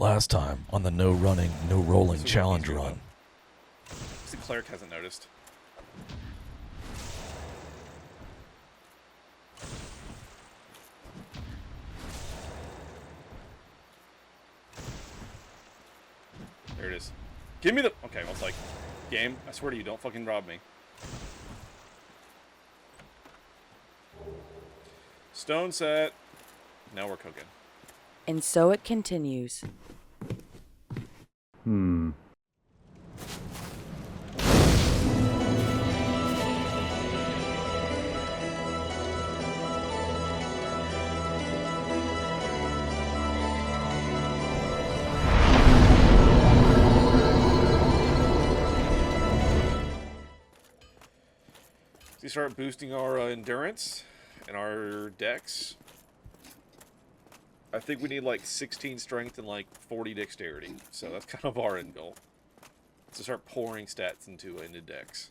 Last time on the no running, no rolling challenge run. The cleric hasn't noticed. There it is. Give me the... Okay, I was like, game, I swear to you, don't fucking rob me. Stone set. Now we're cooking. And so it continues. So you start boosting our endurance and our dex. I think we need like 16 strength and like 40 dexterity. So that's kind of our end goal. To start pouring stats into dex.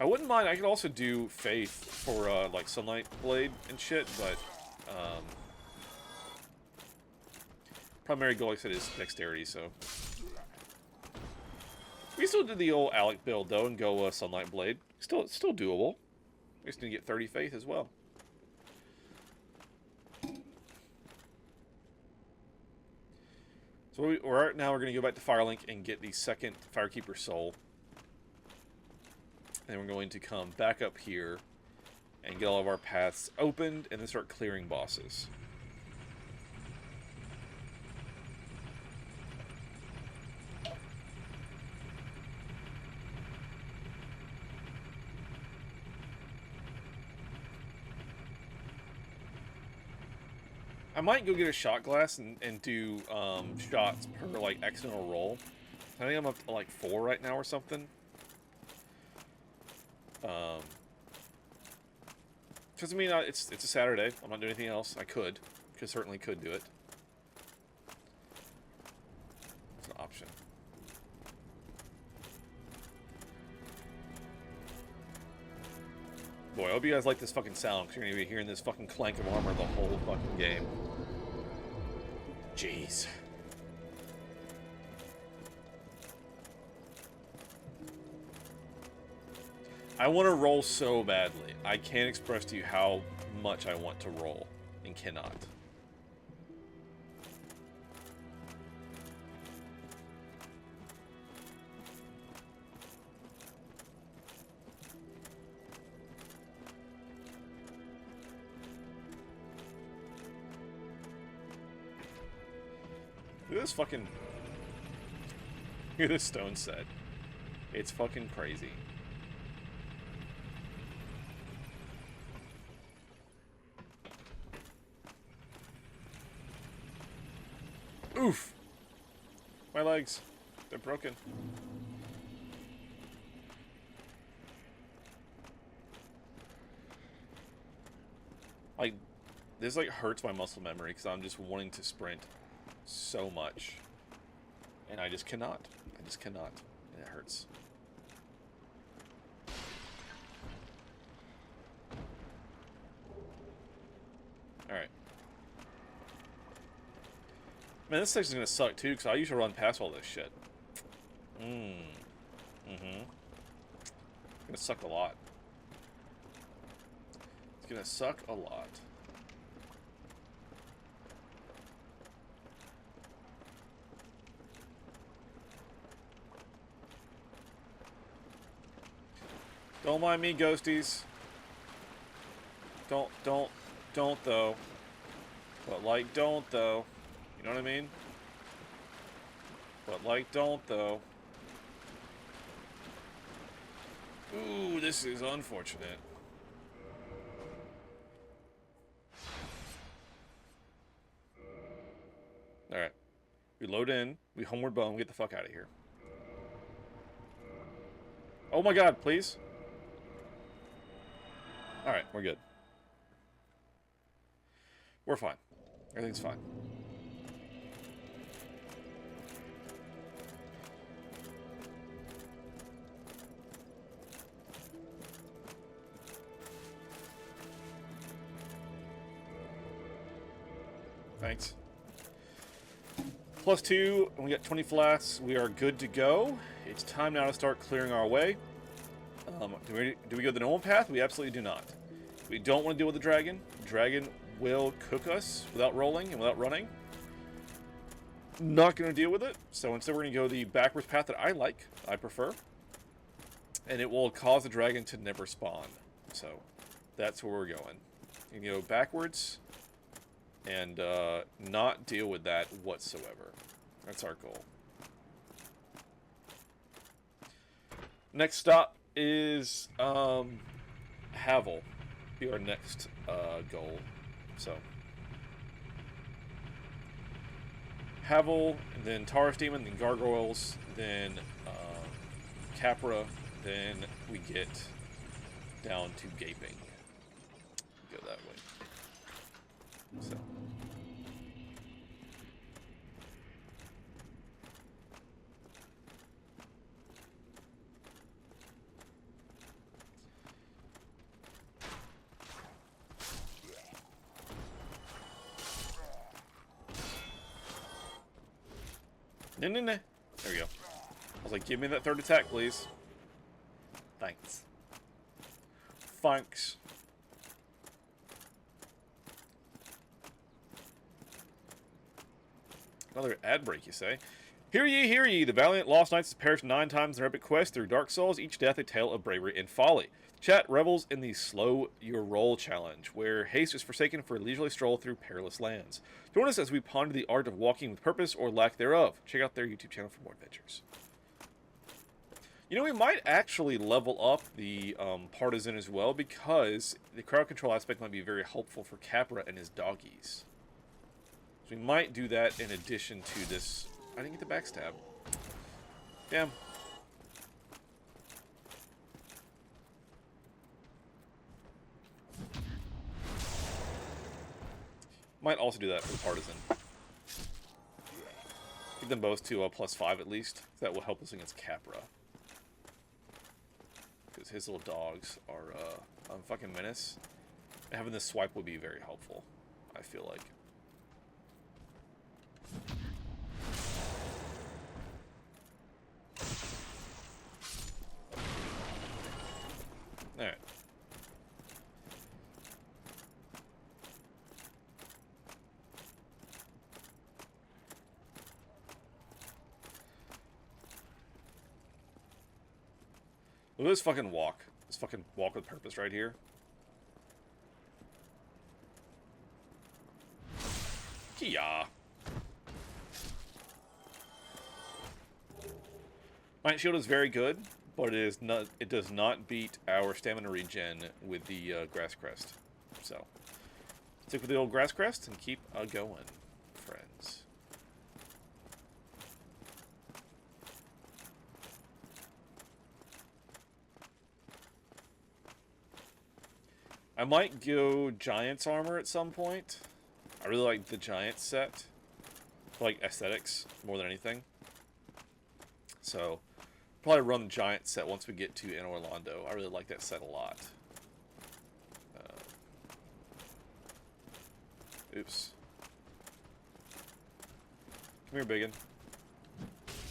I wouldn't mind. I could also do faith for like sunlight blade and shit, but primary goal, like I said, is dexterity. So we still did the old Alec build though and go sunlight blade. Still doable. We just need to get 30 faith as well. So right now we're going to go back to Firelink and get the second Firekeeper soul. And we're going to come back up here and get all of our paths opened and then start clearing bosses. I might go get a shot glass and do shots per like accidental roll. I think I'm up to like 4 right now or something. Because I mean, it's a Saturday. I'm not doing anything else. Certainly could do it. It's an option. Boy, I hope you guys like this fucking sound, because you're going to be hearing this fucking clank of armor the whole fucking game. Jeez. I want to roll so badly. I can't express to you how much I want to roll, and cannot. Look at this fucking... Look at this stone set. It's fucking crazy. Oof! My legs. They're broken. Like, this like hurts my muscle memory because I'm just wanting to sprint so much. And I just cannot. I just cannot. And it hurts. Alright. Man, this section's gonna suck too, because I usually run past all this shit. It's gonna suck a lot. It's gonna suck a lot. Don't mind me, ghosties. Don't though. But like, don't though. You know what I mean? But like, don't though. Ooh, this is unfortunate. Alright. We load in, we homeward bound, get the fuck out of here. Oh my god, please. Alright, we're good. We're fine. Everything's fine. Thanks. +2, and we got 20 flasks. We are good to go. It's time now to start clearing our way. Do we go the normal path? We absolutely do not. We don't want to deal with the dragon. The dragon will cook us without rolling and without running. Not going to deal with it. So instead we're going to go the backwards path that I prefer. And it will cause the dragon to never spawn. So that's where we're going. You can go backwards and not deal with that whatsoever. That's our goal. Next stop is Havel. Be our next goal. So Havel, and then Taurus Demon, then Gargoyles, then Capra, then we get down to Gaping. Go that way. So. No. There we go. I was like, give me that third attack, please. Thanks. Thanks. Another ad break, you say? Hear ye, hear ye! The valiant lost knights perished 9 times in their epic quest through Dark Souls, each death a tale of bravery and folly. Chat revels in the Slow Your Roll challenge, where haste is forsaken for a leisurely stroll through perilous lands. Join us as we ponder the art of walking with purpose or lack thereof. Check out their YouTube channel for more adventures. You know, we might actually level up the Partisan as well, because the crowd control aspect might be very helpful for Capra and his doggies. So we might do that in addition to this. I didn't get the backstab. Damn. Might also do that for the Partisan. Get them both to +5 at least. That will help us against Capra. Because his little dogs are a fucking menace. Having this swipe would be very helpful, I feel like. Alright. Look at this fucking walk. This fucking walk with purpose right here. Kia. Might Shield is very good, but it does not beat our stamina regen with the Grass Crest. So, stick with the old Grass Crest and keep going, friends. I might go Giant's Armor at some point. I really like the Giant set. I like aesthetics more than anything. So, probably run the Giant set once we get to in Orlando. I really like that set a lot. Oops. Come here, biggin.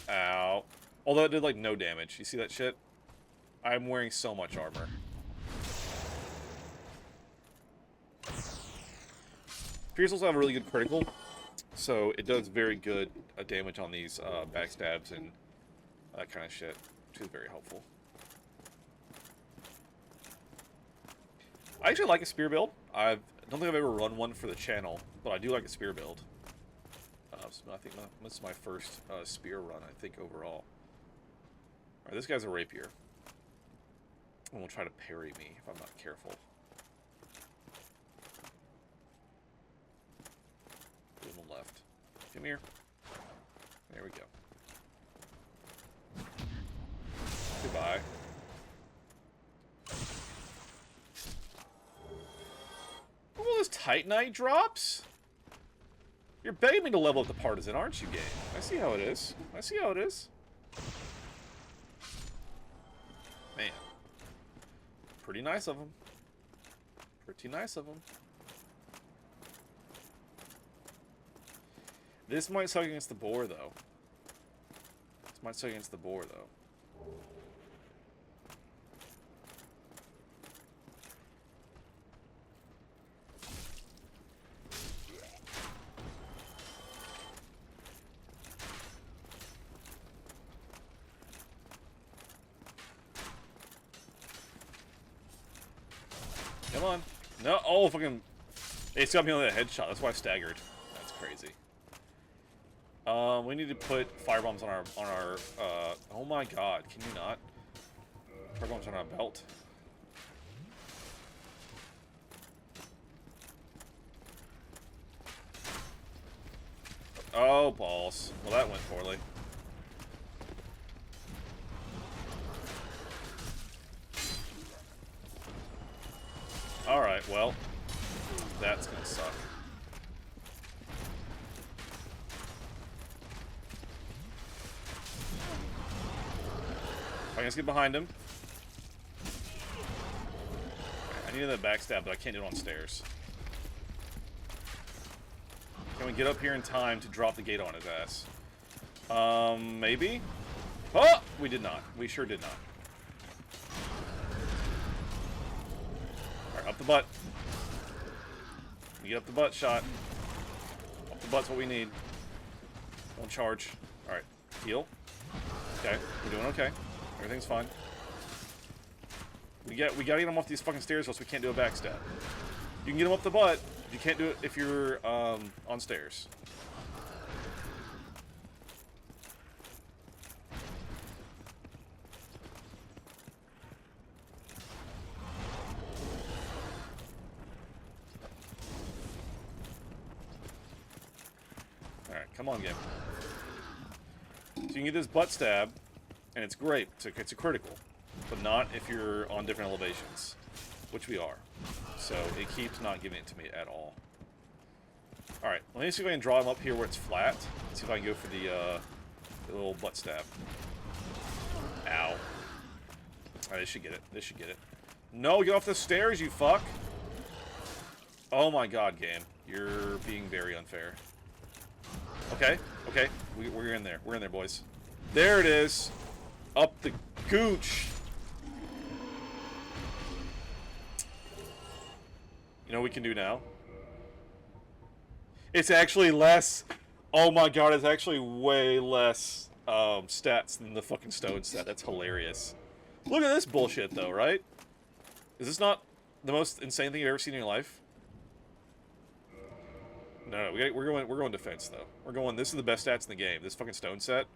Ow. Although it did, like, no damage. You see that shit? I'm wearing so much armor. Pierce also have a really good critical, so it does very good damage on these backstabs and that kind of shit, which is very helpful. I actually like a spear build. I don't think I've ever run one for the channel, but I do like a spear build. So I think this is my first spear run, I think, overall. Alright, this guy's a rapier. And will try to parry me if I'm not careful. On the left. Come here. There we go. Goodbye. Look at all those Titanite drops. You're begging me to level up the Partisan, aren't you, game? I see how it is. I see how it is. Man. Pretty nice of them. Pretty nice of them. This might suck against the boar, though. This might suck against the boar, though. Come on. No, oh, fucking... It's got me on that headshot. That's why I staggered. That's crazy. We need to put firebombs on our, oh my god, can you not? Firebombs on our belt. Oh, balls. Well, that went poorly. Alright, well, that's gonna suck. I can just get behind him. I needed that backstab, but I can't do it on stairs. Can we get up here in time to drop the gate on his ass? Maybe? Oh! We did not. We sure did not. Alright, up the butt. Get up the butt shot. Up the butt's what we need. Don't charge. Alright, heal. Okay, we're doing okay. Everything's fine. We gotta get him off these fucking stairs, else we can't do a backstab. You can get him up the butt. You can't do it if you're on stairs. Alright, come on, game. So you can get this butt stab, and it's great. It's a critical. But not if you're on different elevations. Which we are. So it keeps not giving it to me at all. Alright, let me see if I can draw him up here where it's flat. Let's see if I can go for the little butt stab. Ow. Alright, they should get it. They should get it. No, get off the stairs, you fuck! Oh my god, game. You're being very unfair. Okay, okay. We're in there. We're in there, boys. There it is! Up the gooch! You know what we can do now? It's actually less... Oh my god, it's actually way less stats than the fucking stone set. That's hilarious. Look at this bullshit, though, right? Is this not the most insane thing you've ever seen in your life? No, we're going defense, though. We're going, this is the best stats in the game. This fucking stone set.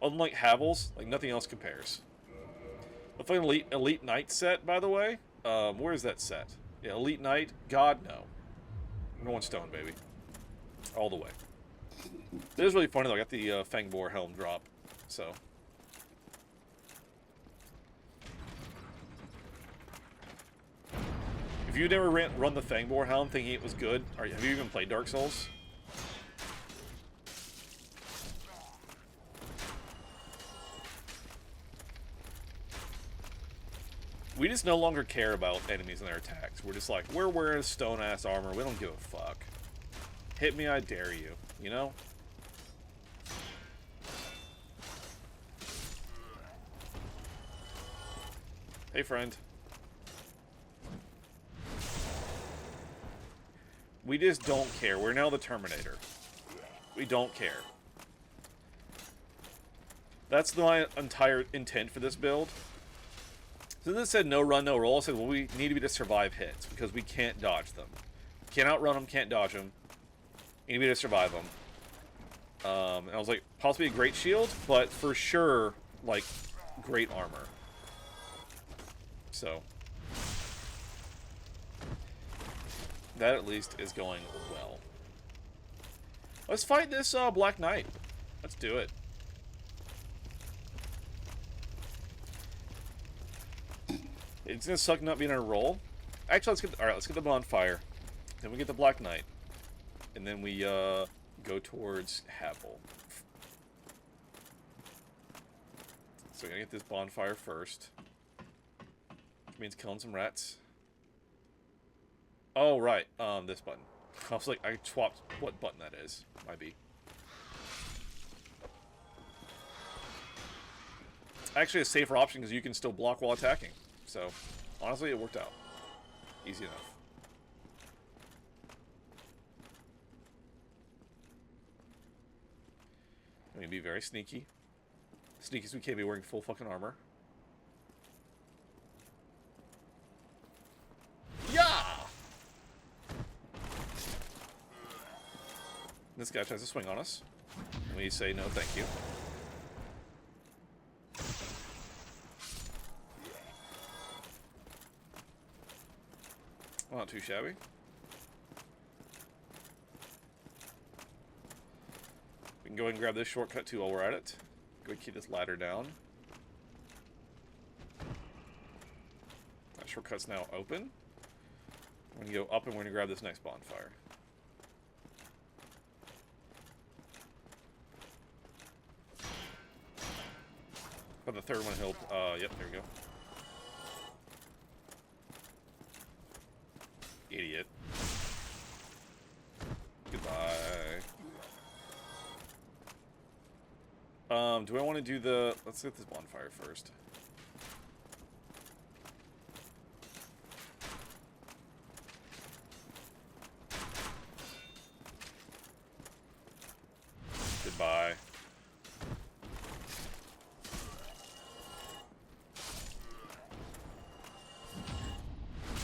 Unlike Havel's, like, nothing else compares. The fucking Elite Knight set, by the way. Where is that set? Yeah, Elite Knight? God, no. I'm going stone, baby. All the way. It is really funny, though. I got the Fangbore helm drop, so... If you never run the Fangbore helm thinking it was good, have you even played Dark Souls? We just no longer care about enemies and their attacks. We're just like, we're wearing stone-ass armor. We don't give a fuck. Hit me, I dare you. You know? Hey, friend. We just don't care. We're now the Terminator. We don't care. That's my entire intent for this build. So this said no run, no roll. I said, well, we need to be to survive hits because we can't dodge them. Can't outrun them, can't dodge them. You need to be to survive them. And I was like, possibly a great shield, but for sure, like, great armor. So. That at least is going well. Let's fight this Black Knight. Let's do it. It's gonna suck not being on a roll. Actually, let's get the bonfire. Then we get the Black Knight. And then we go towards Havel. So we're gonna get this bonfire first. Which means killing some rats. Oh, right. This button. I was like, I swapped what button that is. Might be. actually a safer option because you can still block while attacking. So, honestly, it worked out. Easy enough. I'm gonna be very sneaky. Sneaky as we can be wearing full fucking armor. Yeah! This guy tries to swing on us. We say no, thank you. Well, not too shabby. We can go ahead and grab this shortcut too while we're at it. Go ahead and keep this ladder down. That shortcut's now open. We're going to go up and we're going to grab this next bonfire. But the third one helped. Yep, there we go. Idiot. Goodbye. Do I want to do the... Let's get this bonfire first. Goodbye.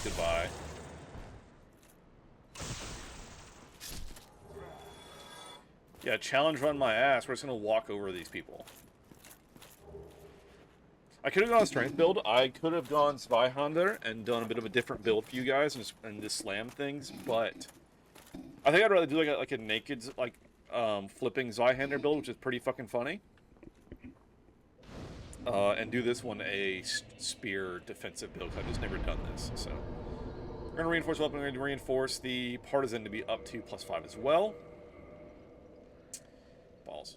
Goodbye. Yeah, challenge run my ass. We're just gonna walk over these people. I could have gone strength build. I could have gone Zweihander and done a bit of a different build for you guys and just slam things, but I think I'd rather do like a naked flipping Zweihander build, which is pretty fucking funny. And do this one a spear defensive build. I've just never done this, so we're gonna reinforce weapon. We're gonna reinforce the partisan to be up to +5 as well. Balls.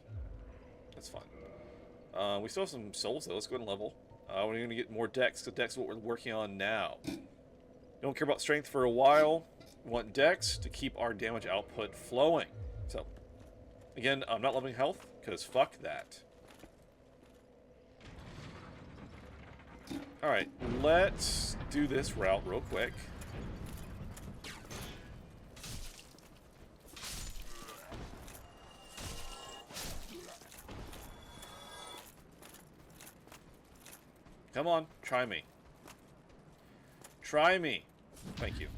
That's fine. We still have some souls though. Let's go ahead and level. We're going to get more dex, because dex is what we're working on now. Don't care about strength for a while. We want dex to keep our damage output flowing. So, again, I'm not leveling health, because fuck that. Alright, let's do this route real quick. Come on, try me. Try me. Thank you.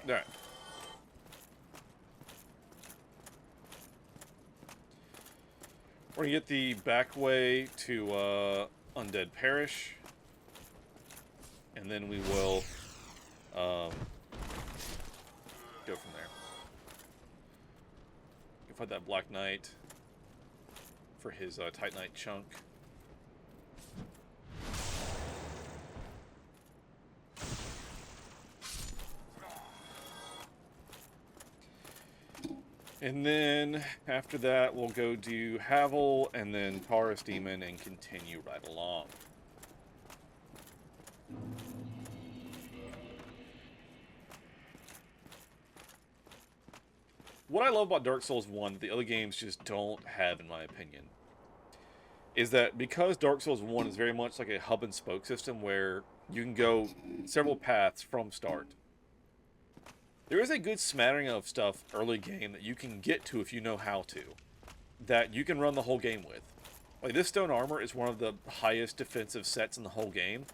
Alright. We're gonna get the back way to Undead Parish. And then we will go from there. Go fight that Black Knight for his Titanite chunk. And then after that we'll go do Havel and then Taurus Demon and continue right along. What I love about Dark Souls 1 that the other games just don't have, in my opinion, is that because Dark Souls 1 is very much like a hub and spoke system where you can go several paths from start. There is a good smattering of stuff early game that you can get to if you know how to, that you can run the whole game with. Like, this stone armor is one of the highest defensive sets in the whole game.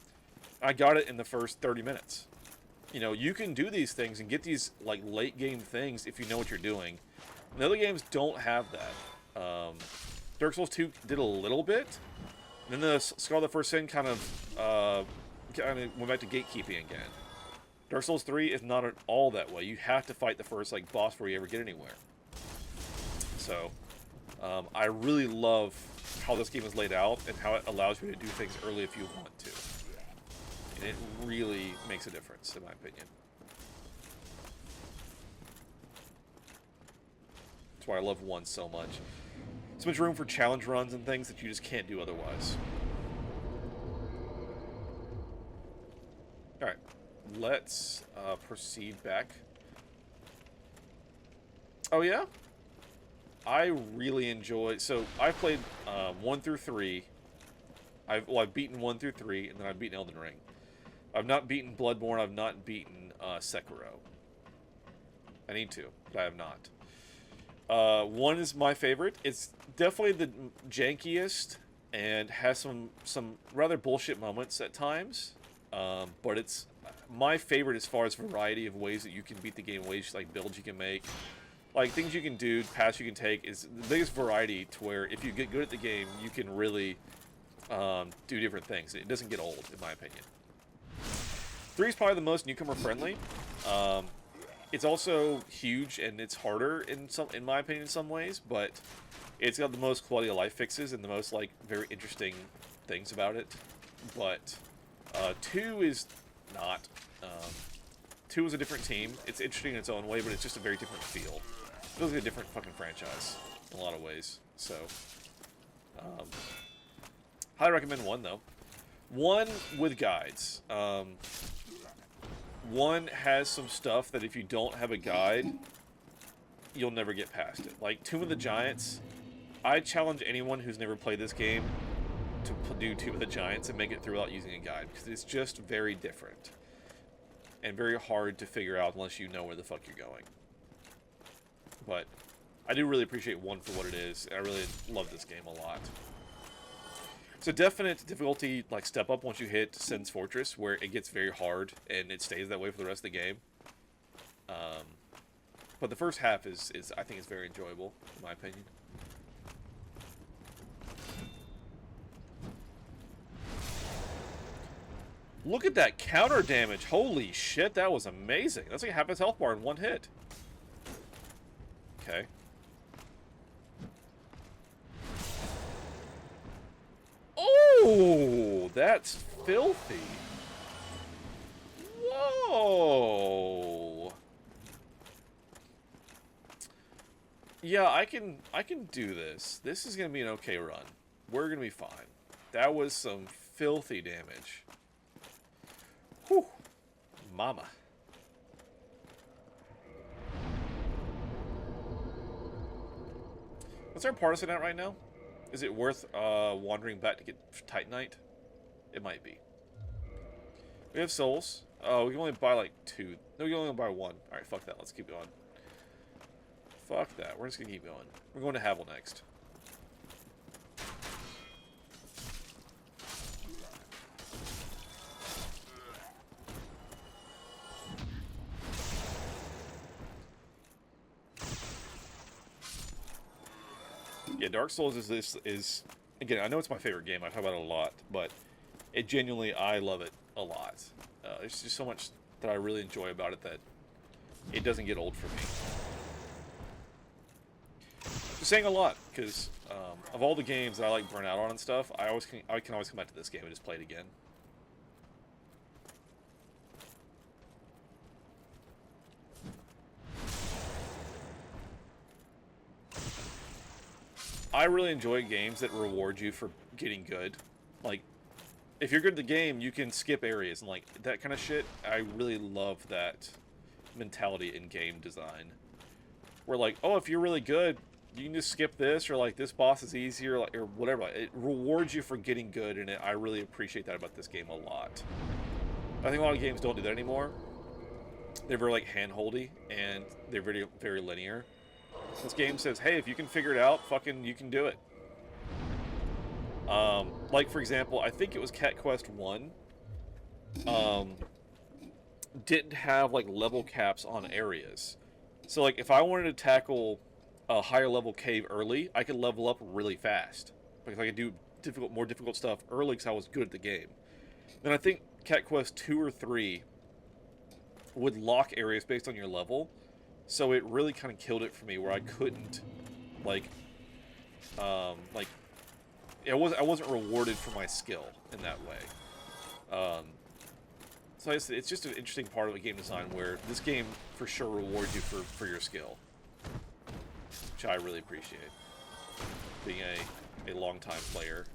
I got it in the first 30 minutes. You know, you can do these things and get these, like, late game things if you know what you're doing. And the other games don't have that. Dark Souls 2 did a little bit. And then the Scar of the First Sin kind of went back to gatekeeping again. Dark Souls 3 is not at all that way. You have to fight the first, like, boss before you ever get anywhere. So, I really love how this game is laid out and how it allows you to do things early if you want to. And it really makes a difference, in my opinion. That's why I love 1 so much. So much room for challenge runs and things that you just can't do otherwise. Alright, let's proceed back. Oh yeah? I really enjoy. So I've played 1 through 3. I've beaten 1 through 3, and then I've beaten Elden Ring. I've not beaten Bloodborne. I've not beaten Sekiro. I need to, but I have not. 1 is my favorite. It's definitely the jankiest and has some rather bullshit moments at times. But it's my favorite as far as variety of ways that you can beat the game, ways like builds you can make, like things you can do, paths you can take. Is the biggest variety to where if you get good at the game, you can really do different things. It doesn't get old, in my opinion. 3 is probably the most newcomer friendly. It's also huge and it's harder in my opinion, in some ways, but it's got the most quality of life fixes and the most like very interesting things about it. But 2 is not. 2 is a different team. It's interesting in its own way, but it's just a very different feel. It feels like a different fucking franchise in a lot of ways. So, highly recommend 1 though. 1 with guides. 1 has some stuff that if you don't have a guide, you'll never get past it. Like Tomb of the Giants, I challenge anyone who's never played this game to do Tomb of the Giants and make it through without using a guide, because it's just very different and very hard to figure out unless you know where the fuck you're going. But I do really appreciate 1 for what it is. I really love this game a lot. It's a definite difficulty like step up once you hit Sen's Fortress, where it gets very hard and it stays that way for the rest of the game. But the first half is I think is very enjoyable, in my opinion. Look at that counter damage. Holy shit, that was amazing. That's like half his health bar in 1 hit. Okay. Oh, that's filthy. Whoa. Yeah, I can do this. This is going to be an okay run. We're going to be fine. That was some filthy damage. Whew. Mama. What's our partisan at right now? Is it worth wandering back to get Titanite? It might be. We have souls. Oh, we can only buy like 2. No, we can only buy 1. Alright, fuck that. Let's keep going. Fuck that. We're just gonna keep going. We're going to Havel next. Yeah, Dark Souls is again, I know it's my favorite game. I talk about it a lot, but it genuinely, I love it a lot. There's just so much that I really enjoy about it that it doesn't get old for me. Just saying a lot, because of all the games that I like burn out on and stuff, I can always come back to this game and just play it again. I really enjoy games that reward you for getting good. Like, if you're good at the game, you can skip areas and like that kind of shit. I really love that mentality in game design. Where like, oh, if you're really good, you can just skip this, or like this boss is easier, or whatever. It rewards you for getting good, and I really appreciate that about this game a lot. I think a lot of games don't do that anymore. They're very like hand-holdy, and they're very, very linear. This game says, hey, if you can figure it out, fucking, you can do it. Like, for example, I think it was Cat Quest 1. Didn't have, like, level caps on areas. So, like, if I wanted to tackle a higher level cave early, I could level up really fast. Because I could do more difficult stuff early because I was good at the game. Then I think Cat Quest 2 or 3 would lock areas based on your level. So it really kind of killed it for me, where I couldn't, I wasn't rewarded for my skill in that way. So it's just an interesting part of a game design where this game for sure rewards you for your skill, which I really appreciate, being a long-time player.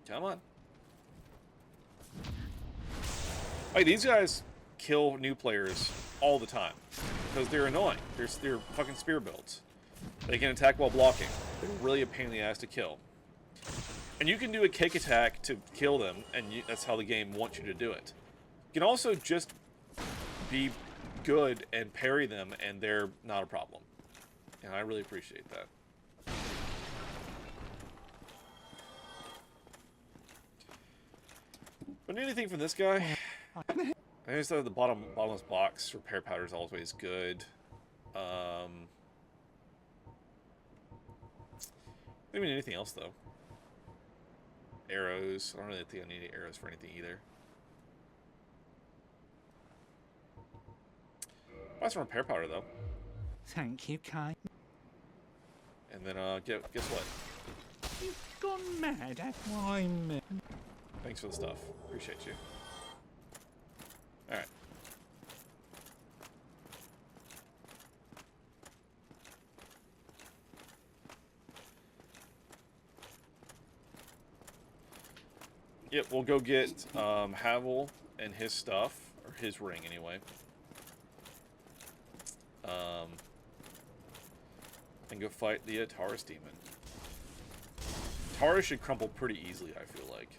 Come on. Like, these guys kill new players all the time because they're annoying. They're fucking spear builds. They can attack while blocking. They're really a pain in the ass to kill. And you can do a cake attack to kill them, and that's how the game wants you to do it. You can also just be good and parry them, and they're not a problem. And I really appreciate that. But anything from this guy? I just thought the bottomless box repair powder is always good. Maybe anything else though. Arrows. I don't really think I need arrows for anything either. Buy some repair powder though. Thank you, Kai. And then guess what? You've gone mad, have I? Thanks for the stuff. Appreciate you. Alright. Yep, we'll go get Havel and his stuff, or his ring anyway. And go fight the Taurus demon. Taurus should crumple pretty easily, I feel like.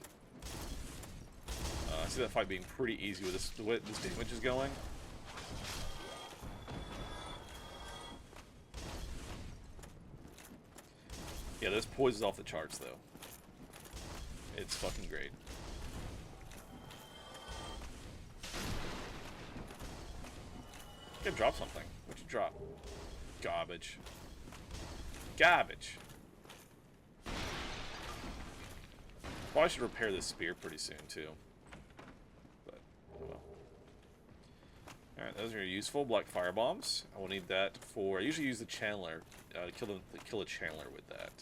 I see that fight being pretty easy with the way this damage is going. Yeah, this poise is off the charts, though. It's fucking great. You gotta drop something. What'd you drop? Garbage. Garbage. Probably should repair this spear pretty soon, too. But, oh well. Alright, those are useful. Black fire bombs. I will need that for... I usually use the Chandler. Kill a Chandler with that.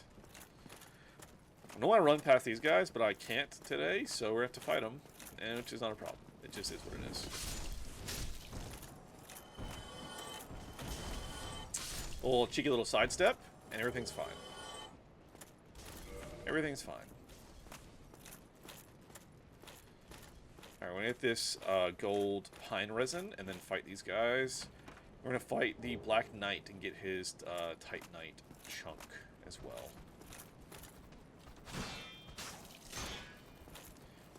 I don't want to run past these guys, but I can't today, so we're going to have to fight them. And which is not a problem. It just is what it is. A little cheeky little sidestep, and everything's fine. Everything's fine. Alright, we're gonna get this gold pine resin, and then fight these guys. We're gonna fight the Black Knight and get his Titanite chunk as well.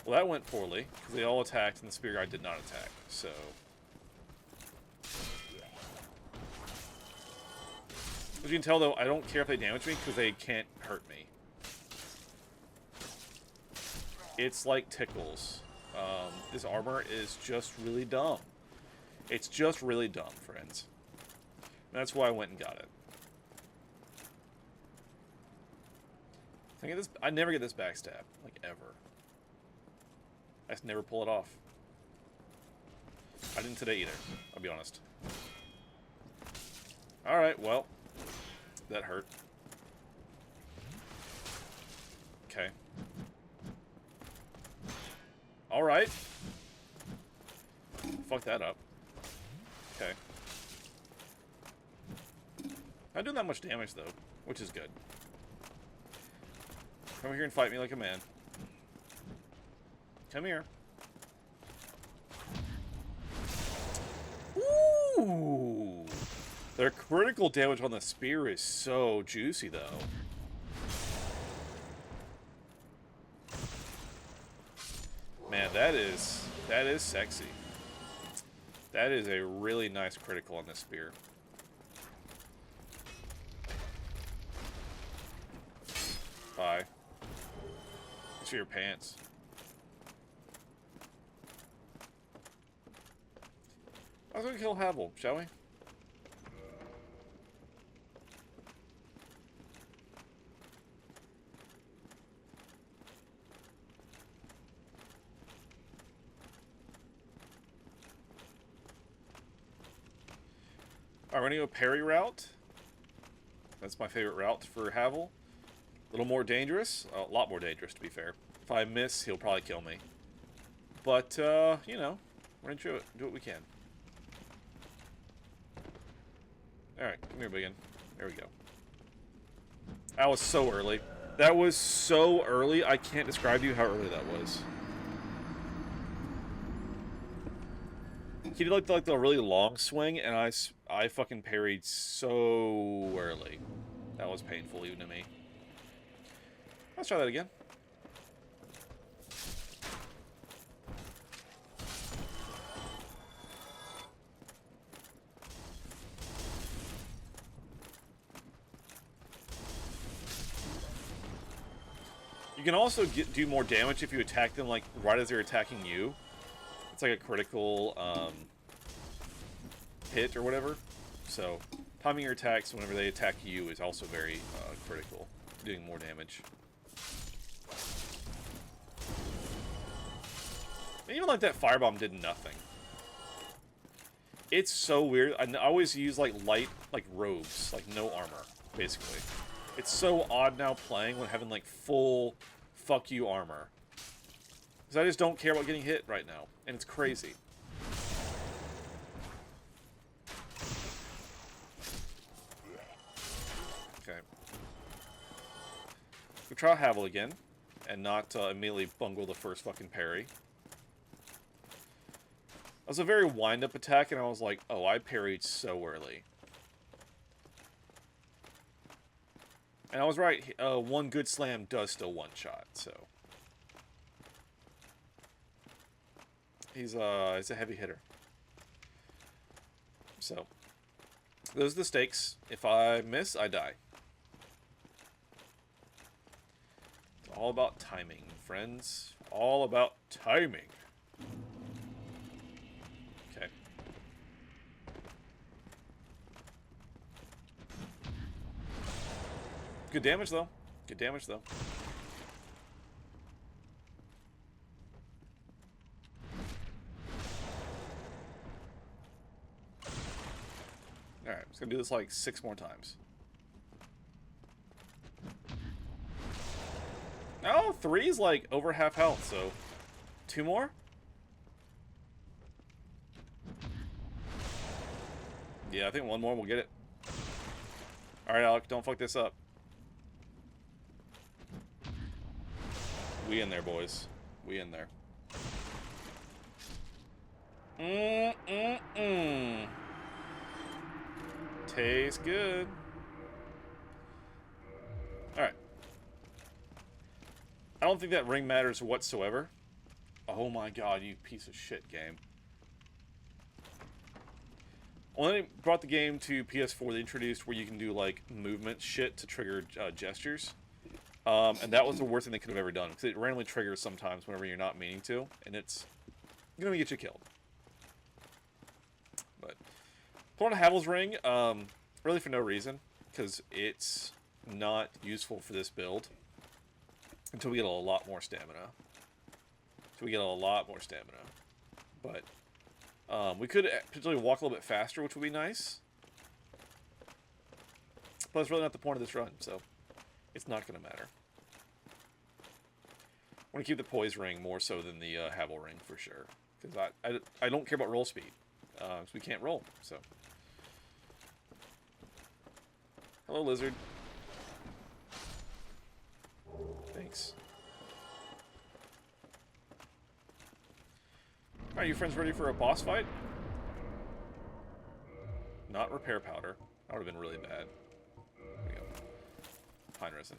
Well, that went poorly, because they all attacked, and the spear guy did not attack, so... As you can tell, though, I don't care if they damage me, because they can't hurt me. It's like tickles. This armor is just really dumb. It's just really dumb, friends. And that's why I went and got it. I never get this backstab, like, ever. I just never pull it off. I didn't today either, I'll be honest. Alright, well. That hurt. Okay. Alright. Fuck that up. Okay. Not doing that much damage, though, which is good. Come over here and fight me like a man. Come here. Ooh! Their critical damage on the spear is so juicy, though. Man, that is sexy. That is a really nice critical on this spear. Bye. Thanks for your pants. I was gonna kill Havel, shall we? Alright, we're gonna go parry route. That's my favorite route for Havel. A little more dangerous. A lot more dangerous, to be fair. If I miss, he'll probably kill me. But, you know, we're gonna do what we can. Alright, come here, Biggin. There we go. That was so early. That was so early, I can't describe to you how early that was. He did like the really long swing, and I fucking parried so early. That was painful even to me. Let's try that again. You can also do more damage if you attack them like right as they're attacking you. It's like a critical hit or whatever. So timing your attacks whenever they attack you is also very critical, doing more damage. And even like that firebomb did nothing. It's so weird. I always use like light robes, like no armor, basically. It's so odd now playing when having like full fuck you armor. Because I just don't care about getting hit right now. And it's crazy. Okay. We'll try Havel again. And not immediately bungle the first fucking parry. That was a very wind-up attack, and I was like, oh, I parried so early. And I was right, one good slam does still one-shot, so. He's a heavy hitter. So, those are the stakes. If I miss, I die. It's all about timing, friends. All about timing. Okay. Good damage, though. Good damage, though. Alright, just gonna do this like 6 more times. Oh, 3 is like over half health, so 2 more? Yeah, I think 1 more will get it. Alright, Alec, don't fuck this up. We in there, boys. We in there. Tastes good. Alright. I don't think that ring matters whatsoever. Oh my god, you piece of shit game. When they brought the game to PS4, they introduced where you can do, like, movement shit to trigger gestures. And that was the worst thing they could have ever done, because it randomly triggers sometimes whenever you're not meaning to, and it's gonna get you killed. But pull on a Havel's ring, really for no reason, because it's not useful for this build until we get a lot more stamina. But we could potentially walk a little bit faster, which would be nice. But it's really not the point of this run, so it's not going to matter. I want to keep the poise ring more so than the Havel ring for sure, because I don't care about roll speed, because we can't roll. So, hello, lizard. Thanks. All right, you friends ready for a boss fight? Not repair powder. That would have been really bad. There we go. Pine resin.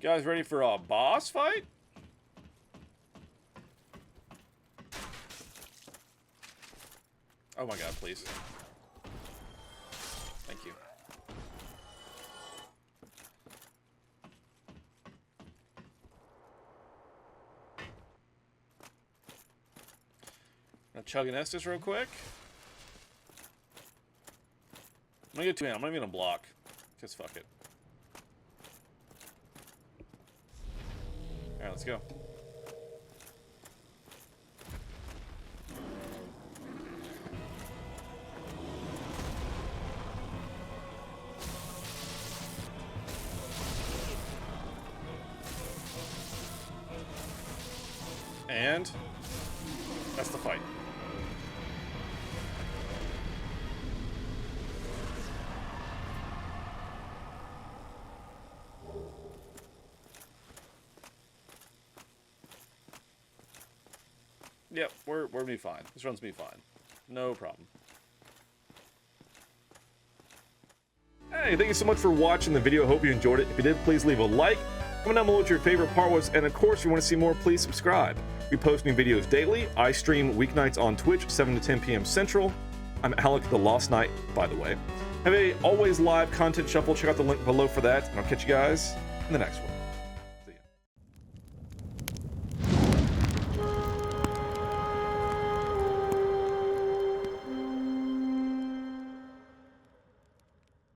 You guys ready for a boss fight? Oh my god, please. Thank you. Now chug an Estus real quick. I'm gonna get 2 in. I'm not even gonna block. Because fuck it. Alright, let's go. And that's the fight. Yep, we're me fine. This runs me fine. No problem. Hey, thank you so much for watching the video. Hope you enjoyed it. If you did, please leave a like. Comment down below what your favorite part was. And of course, if you want to see more, please subscribe. We post new videos daily. I stream weeknights on Twitch, 7 to 10 p.m. Central. I'm Alec the Lost Knight, by the way. Have a always live content shuffle. Check out the link below for that. And I'll catch you guys in the next one.